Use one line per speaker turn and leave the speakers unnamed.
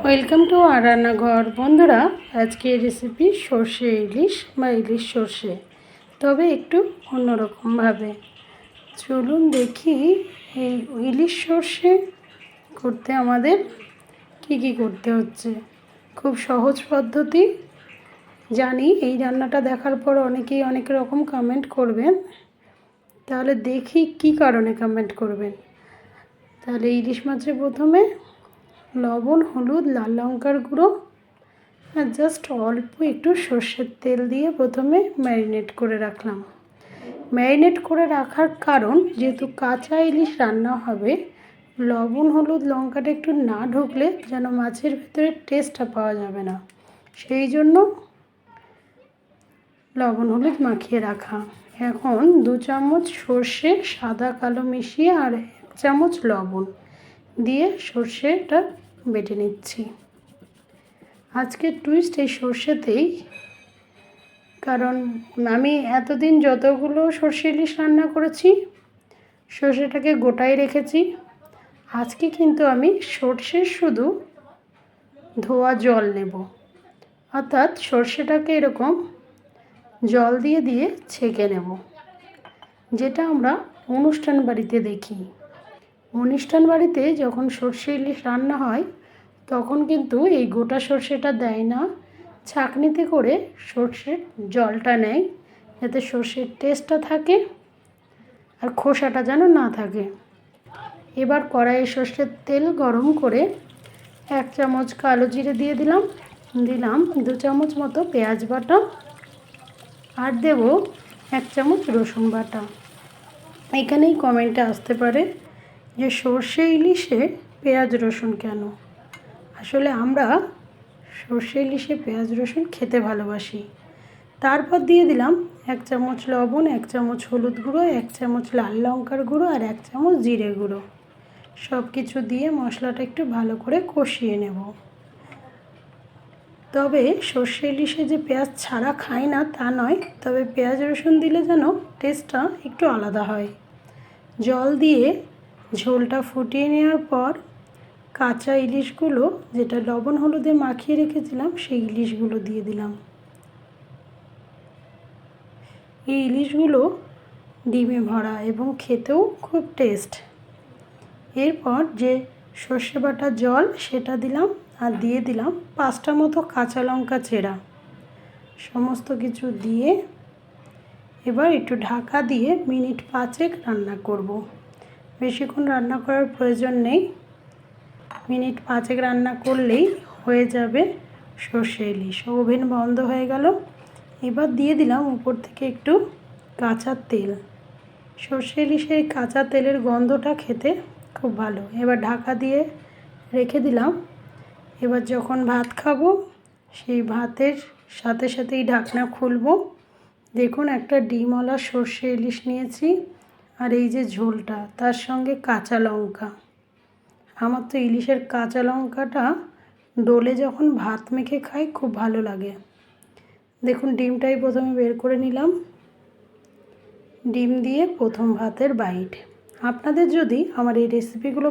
Welcome to আর রান্নাঘর। বন্ধুরা, আজকে রেসিপি সর্ষে ইলিশ বা ইলিশ সর্ষে, তবে একটু অন্যরকমভাবে। চলুন দেখি এই ইলিশ সর্ষে করতে আমাদের কি করতে হচ্ছে। খুব সহজ পদ্ধতি। জানি এই রান্নাটা দেখার পর অনেকেই অনেক রকম কমেন্ট করবেন, তাহলে দেখি কি কারণে কমেন্ট করবেন। তাহলে ইলিশ মাছে প্রথমে লবণ, হলুদ, লাল লঙ্কার গুঁড়ো আর জাস্ট অল্প একটু সর্ষের তেল দিয়ে প্রথমে ম্যারিনেট করে রাখলাম। ম্যারিনেট করে রাখার কারণ, যেহেতু কাঁচা ইলিশ রান্না হবে, লবণ, হলুদ, লঙ্কাটা একটু না ঢুকলে যেন মাছের ভেতরে টেস্টটা পাওয়া যাবে না, সেই জন্য লবণ হলুদ মাখিয়ে রাখা। এখন 2 চামচ সর্ষে সাদা কালো মিশিয়ে আর 1 চামচ লবণ দিয়ে সর্ষেটা বেটে নিচ্ছি। আজকের টুইস্ট এই সর্ষেতেই, কারণ আমি এতদিন যতগুলো সর্ষে ইলিশ রান্না করেছি সর্ষেটাকে গোটাই রেখেছি। আজকে কিন্তু আমি সর্ষের শুধু ধোয়া জল নেব, অর্থাৎ সর্ষেটাকে এরকম জল দিয়ে দিয়ে ছেঁকে নেব, যেটা আমরা অনুষ্ঠান বাড়িতে দেখি। অনুষ্ঠান বাড়িতে যখন সর্ষে ইলিশ রান্না হয় তখন কিন্তু এই গোটা সর্ষেটা দেয় না, ছাঁকনিতে করে সর্ষের জলটা নেয়, যাতে সর্ষের টেস্টটা থাকে আর খোসাটা যেন না থাকে। এবার কড়াইয়ে সর্ষের তেল গরম করে 1 চামচ কালো জিরে দিয়ে দিলাম 2 চামচ মতো পেঁয়াজ বাটা আর দেব 1 চামচ রসুন বাটা। এখানেই কমেন্টে আসতে পারে যে সর্ষে ইলিশে পেঁয়াজ রসুন কেন। আসলে আমরা সর্ষে ইলিশে পেঁয়াজ রসুন খেতে ভালোবাসি। তারপর দিয়ে দিলাম 1 চামচ লবণ, 1 চামচ হলুদ গুঁড়ো, 1 চামচ লাল লঙ্কার গুঁড়ো আর 1 চামচ জিরে গুঁড়ো। সব কিছু দিয়ে মশলাটা একটু ভালো করে কষিয়ে নেব। তবে সর্ষে ইলিশে যে পেঁয়াজ ছাড়া খাই না তা নয়, তবে পেঁয়াজ রসুন দিলে যেন টেস্টটা একটু আলাদা হয়। জল দিয়ে ঝোলটা ফুটিয়ে নেওয়ার পর কাঁচা ইলিশগুলো, যেটা লবণ হলুদে মাখিয়ে রেখেছিলাম, সেই ইলিশগুলো দিয়ে দিলাম। এই ইলিশগুলো ডিমে ভরা এবং খেতেও খুব টেস্ট। এরপর যে সর্ষে বাটা জল সেটা দিলাম আর দিয়ে দিলাম 5টা মতো কাঁচা লঙ্কা চেরা। সমস্ত কিছু দিয়ে এবার একটু ঢাকা দিয়ে মিনিট 5 রান্না করব। বেশিক্ষণ রান্না করার প্রয়োজন নেই, মিনিট 5 রান্না করলেই হয়ে যাবে সর্ষে ইলিশ। ওভেন বন্ধ হয়ে গেল। এবার দিয়ে দিলাম উপর থেকে একটু কাঁচা তেল। সর্ষে ইলিশের কাঁচা তেলের গন্ধটা খেতে খুব ভালো। এবার ঢাকা দিয়ে রেখে দিলাম। এবার যখন ভাত খাবো সেই ভাতের সাথে সাথেই ঢাকনা খুলবো। দেখুন, একটা ডিমওয়ালা সর্ষে ইলিশ নিয়েছি আর এই যে ঝোলটা, তার সঙ্গে কাঁচা লঙ্কা। আমার তো ইলিশের কাঁচা লঙ্কাটা ডোলে যখন ভাত মেখে খাই খুব ভালো লাগে। দেখুন, ডিমটাই প্রথমে বের করে নিলাম। ডিম দিয়ে প্রথম ভাতের বাইট। আপনাদের যদি আমার এই রেসিপিগুলো